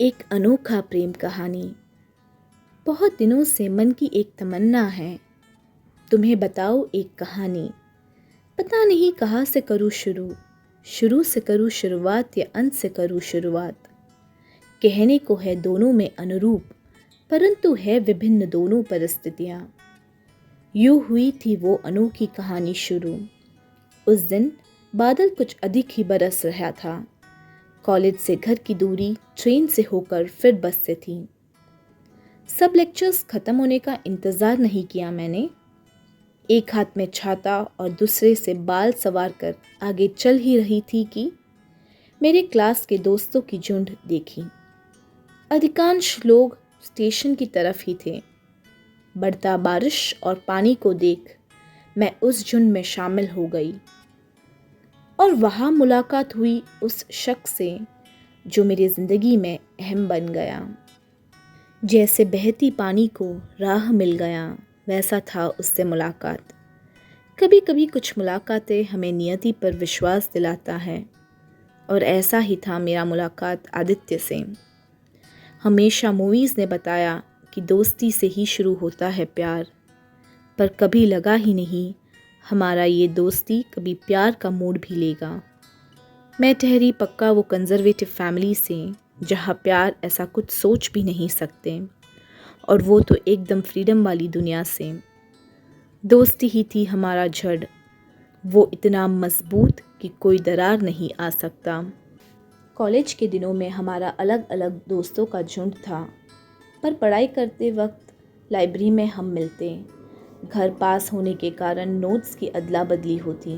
एक अनोखा प्रेम कहानी। बहुत दिनों से मन की एक तमन्ना है, तुम्हें बताओ एक कहानी। पता नहीं कहाँ से करूँ शुरू, शुरू से करूँ शुरुआत या अंत से करूँ शुरुआत। कहने को है दोनों में अनुरूप, परंतु है विभिन्न दोनों परिस्थितियाँ। यूँ हुई थी वो अनोखी कहानी शुरू। उस दिन बादल कुछ अधिक ही बरस रहा था। कॉलेज से घर की दूरी ट्रेन से होकर फिर बस से थी। सब लेक्चर्स खत्म होने का इंतज़ार नहीं किया मैंने। एक हाथ में छाता और दूसरे से बाल संवार कर आगे चल ही रही थी कि मेरे क्लास के दोस्तों की झुंड देखी। अधिकांश लोग स्टेशन की तरफ ही थे। बढ़ता बारिश और पानी को देख मैं उस झुंड में शामिल हो गई और वहाँ मुलाकात हुई उस शख्स से जो मेरी ज़िंदगी में अहम बन गया। जैसे बहती पानी को राह मिल गया, वैसा था उससे मुलाकात। कभी कभी कुछ मुलाकातें हमें नियति पर विश्वास दिलाता है, और ऐसा ही था मेरा मुलाकात आदित्य से। हमेशा मूवीज़ ने बताया कि दोस्ती से ही शुरू होता है प्यार, पर कभी लगा ही नहीं हमारा ये दोस्ती कभी प्यार का मोड़ भी लेगा। मैं ठहरी पक्का वो कंजर्वेटिव फैमिली से जहाँ प्यार ऐसा कुछ सोच भी नहीं सकते, और वो तो एकदम फ्रीडम वाली दुनिया से। दोस्ती ही थी हमारा जड़, वो इतना मजबूत कि कोई दरार नहीं आ सकता। कॉलेज के दिनों में हमारा अलग अलग दोस्तों का झुंड था, पर पढ़ाई करते वक्त लाइब्रेरी में हम मिलते। घर पास होने के कारण नोट्स की अदला बदली होती।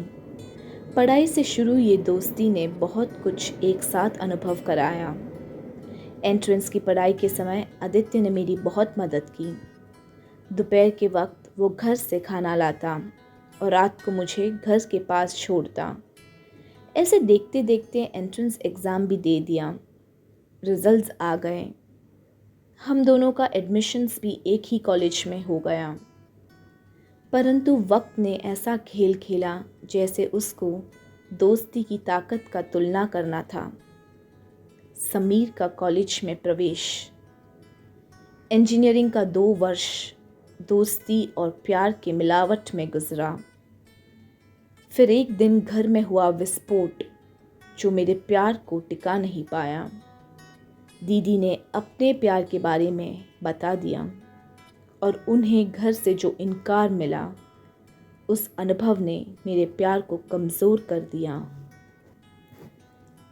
पढ़ाई से शुरू ये दोस्ती ने बहुत कुछ एक साथ अनुभव कराया। एंट्रेंस की पढ़ाई के समय आदित्य ने मेरी बहुत मदद की। दोपहर के वक्त वो घर से खाना लाता और रात को मुझे घर के पास छोड़ता। ऐसे देखते देखते एंट्रेंस एग्ज़ाम भी दे दिया। रिजल्ट्स आ गए। हम दोनों का एडमिशन्स भी एक ही कॉलेज में हो गया। परंतु वक्त ने ऐसा खेल खेला जैसे उसको दोस्ती की ताकत का तुलना करना था। समीर का कॉलेज में प्रवेश, इंजीनियरिंग का 2 वर्ष दोस्ती और प्यार के मिलावट में गुजरा। फिर एक दिन घर में हुआ विस्फोट जो मेरे प्यार को टिका नहीं पाया। दीदी ने अपने प्यार के बारे में बता दिया और उन्हें घर से जो इनकार मिला, उस अनुभव ने मेरे प्यार को कमज़ोर कर दिया।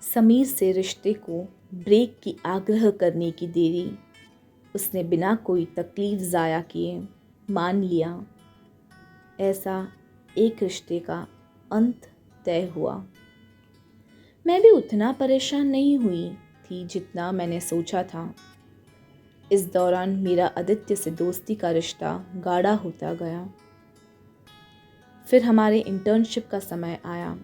समीर से रिश्ते को ब्रेक की आग्रह करने की देरी उसने बिना कोई तकलीफ ज़ाया किए मान लिया। ऐसा एक रिश्ते का अंत तय हुआ। मैं भी उतना परेशान नहीं हुई थी जितना मैंने सोचा था। इस दौरान मेरा आदित्य से दोस्ती का रिश्ता गाढ़ा होता गया। फिर हमारे इंटर्नशिप का समय आया।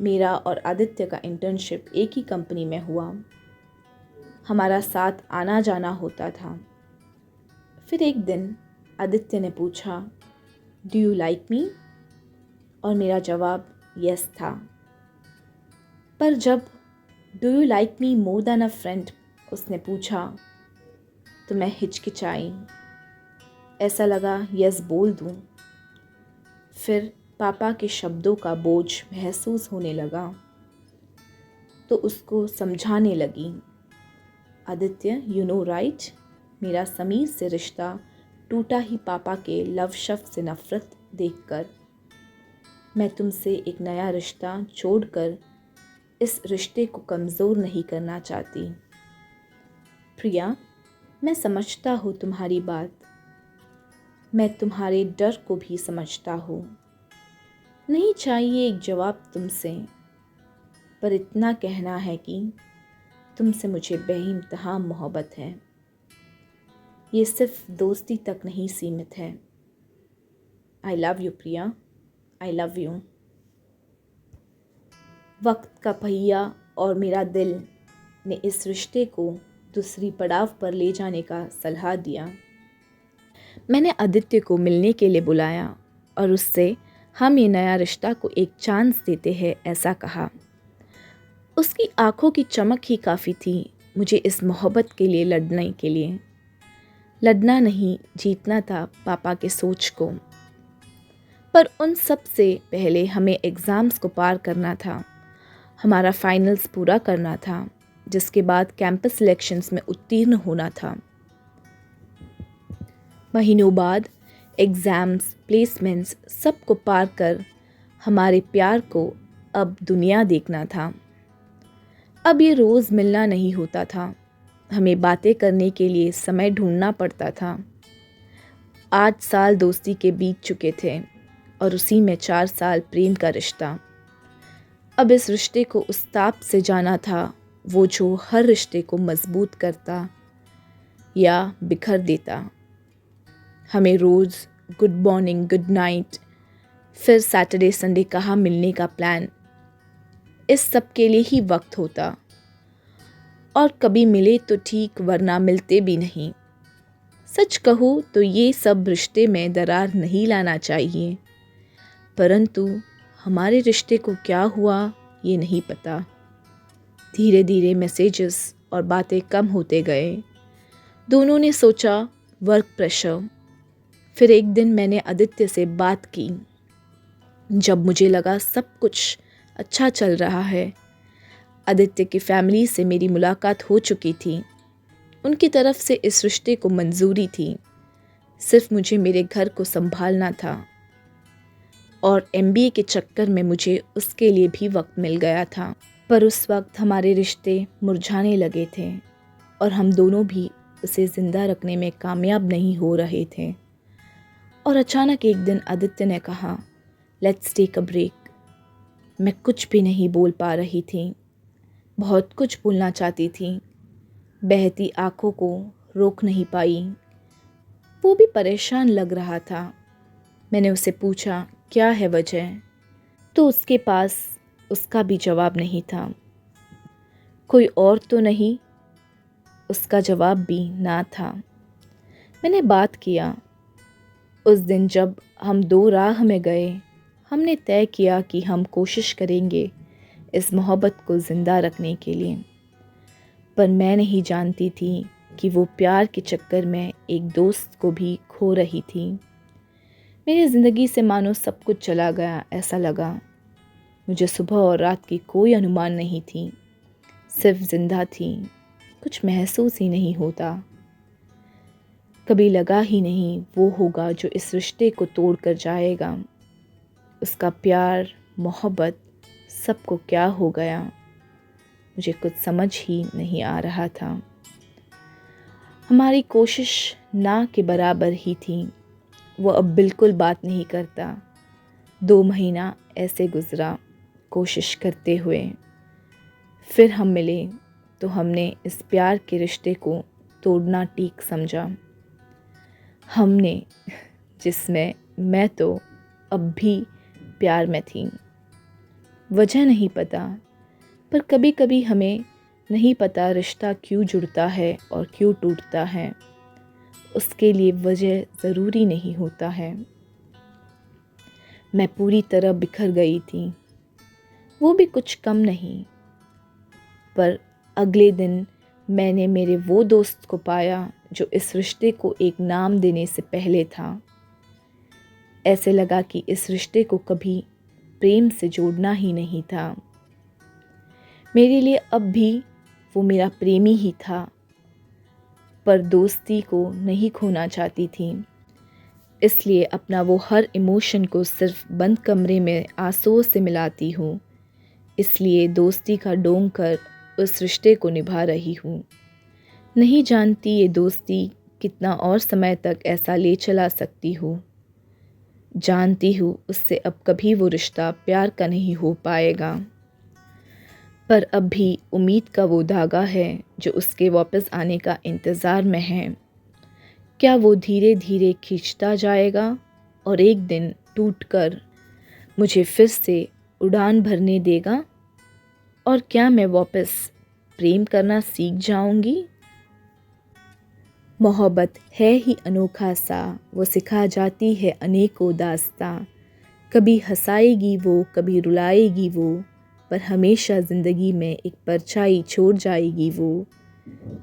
मेरा और आदित्य का इंटर्नशिप एक ही कंपनी में हुआ। हमारा साथ आना जाना होता था। फिर एक दिन आदित्य ने पूछा, डू यू लाइक मी? और मेरा जवाब यस था। पर जब do you like me more than a friend उसने पूछा तो मैं हिचकिचाई। ऐसा लगा यस बोल दूं। फिर पापा के शब्दों का बोझ महसूस होने लगा तो उसको समझाने लगी, आदित्य यू नो राइट, मेरा समीर से रिश्ता टूटा ही पापा के लव शब्द से नफरत देखकर। मैं तुमसे एक नया रिश्ता जोड़कर इस रिश्ते को कमज़ोर नहीं करना चाहती। प्रिया, मैं समझता हूँ तुम्हारी बात। मैं तुम्हारे डर को भी समझता हूँ। नहीं चाहिए एक जवाब तुमसे, पर इतना कहना है कि तुमसे मुझे बेइंतहा मोहब्बत है। ये सिर्फ दोस्ती तक नहीं सीमित है। I love you Priya, I love you. वक्त का पहिया और मेरा दिल ने इस रिश्ते को दूसरी पड़ाव पर ले जाने का सलाह दिया। मैंने आदित्य को मिलने के लिए बुलाया और उससे हम ये नया रिश्ता को एक चांस देते हैं ऐसा कहा। उसकी आंखों की चमक ही काफ़ी थी मुझे इस मोहब्बत के लिए लड़ने के लिए। लड़ना नहीं, जीतना था पापा के सोच को। पर उन सब से पहले हमें एग्ज़ाम्स को पार करना था, हमारा फाइनल्स पूरा करना था, जिसके बाद कैंपस सिलेक्शंस में उत्तीर्ण होना था। महीनों बाद एग्ज़ाम्स, प्लेसमेंट्स सब को पार कर हमारे प्यार को अब दुनिया देखना था। अब ये रोज़ मिलना नहीं होता था, हमें बातें करने के लिए समय ढूंढना पड़ता था। 8 साल दोस्ती के बीत चुके थे और उसी में 4 साल प्रेम का रिश्ता। अब इस रिश्ते को उस ताप से जाना था, वो जो हर रिश्ते को मजबूत करता या बिखर देता। हमें रोज़ गुड मॉर्निंग, गुड नाइट, फिर सैटरडे संडे कहाँ मिलने का प्लान, इस सब के लिए ही वक्त होता। और कभी मिले तो ठीक, वरना मिलते भी नहीं। सच कहूँ तो ये सब रिश्ते में दरार नहीं लाना चाहिए, परंतु हमारे रिश्ते को क्या हुआ ये नहीं पता। धीरे धीरे मैसेजेस और बातें कम होते गए। दोनों ने सोचा वर्क प्रेशर। फिर एक दिन मैंने आदित्य से बात की। जब मुझे लगा सब कुछ अच्छा चल रहा है, आदित्य की फैमिली से मेरी मुलाकात हो चुकी थी। उनकी तरफ से इस रिश्ते को मंजूरी थी, सिर्फ मुझे मेरे घर को संभालना था। और MBA के चक्कर में मुझे उसके लिए भी वक्त मिल गया था। पर उस वक्त हमारे रिश्ते मुरझाने लगे थे और हम दोनों भी उसे ज़िंदा रखने में कामयाब नहीं हो रहे थे। और अचानक एक दिन आदित्य ने कहा, लेट्स टेक अ ब्रेक। मैं कुछ भी नहीं बोल पा रही थी, बहुत कुछ बोलना चाहती थी, बहती आंखों को रोक नहीं पाई। वो भी परेशान लग रहा था। मैंने उससे पूछा क्या है वजह, तो उसके पास उसका भी जवाब नहीं था। कोई और तो नहीं, उसका जवाब भी ना था। मैंने बात किया। उस दिन जब हम 2 राह में गए, हमने तय किया कि हम कोशिश करेंगे इस मोहब्बत को ज़िंदा रखने के लिए। पर मैं नहीं जानती थी कि वो प्यार के चक्कर में एक दोस्त को भी खो रही थी। मेरी ज़िंदगी से मानो सब कुछ चला गया ऐसा लगा। मुझे सुबह और रात की कोई अनुमान नहीं थी, सिर्फ जिंदा थी। कुछ महसूस ही नहीं होता। कभी लगा ही नहीं वो होगा जो इस रिश्ते को तोड़ कर जाएगा। उसका प्यार, मोहब्बत, सबको क्या हो गया, मुझे कुछ समझ ही नहीं आ रहा था। हमारी कोशिश ना के बराबर ही थी। वो अब बिल्कुल बात नहीं करता। 2 महीना ऐसे गुजरा कोशिश करते हुए। फिर हम मिले तो हमने इस प्यार के रिश्ते को तोड़ना ठीक समझा। हमने, जिसमें मैं तो अब भी प्यार में थी। वजह नहीं पता, पर कभी कभी हमें नहीं पता रिश्ता क्यों जुड़ता है और क्यों टूटता है। उसके लिए वजह ज़रूरी नहीं होता है। मैं पूरी तरह बिखर गई थी, वो भी कुछ कम नहीं। पर अगले दिन मैंने मेरे वो दोस्त को पाया जो इस रिश्ते को एक नाम देने से पहले था। ऐसे लगा कि इस रिश्ते को कभी प्रेम से जोड़ना ही नहीं था। मेरे लिए अब भी वो मेरा प्रेमी ही था, पर दोस्ती को नहीं खोना चाहती थी। इसलिए अपना वो हर इमोशन को सिर्फ बंद कमरे में आंसुओं से मिलाती हूँ। इसलिए दोस्ती का डोंग कर उस रिश्ते को निभा रही हूँ। नहीं जानती ये दोस्ती कितना और समय तक ऐसा ले चला सकती हूँ। जानती हूँ उससे अब कभी वो रिश्ता प्यार का नहीं हो पाएगा, पर अब भी उम्मीद का वो धागा है जो उसके वापस आने का इंतज़ार में है। क्या वो धीरे धीरे खींचता जाएगा और एक दिन टूटकर मुझे फिर से उड़ान भरने देगा? और क्या मैं वापस प्रेम करना सीख जाऊंगी? मोहब्बत है ही अनोखा सा, वो सिखा जाती है अनेकों दास्तां। कभी हंसाएगी वो, कभी रुलाएगी वो, पर हमेशा ज़िंदगी में एक परछाई छोड़ जाएगी वो।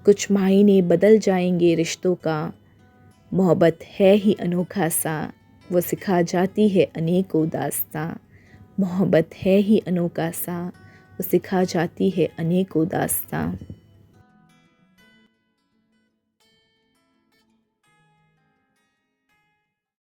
कुछ मायने बदल जाएंगे रिश्तों का, मोहब्बत है ही अनोखा सा, वो सिखा जाती है अनेकों दास्तां। मोहब्बत है ही अनोखा सा, वो सिखा जाती है अनेकों दास्तां।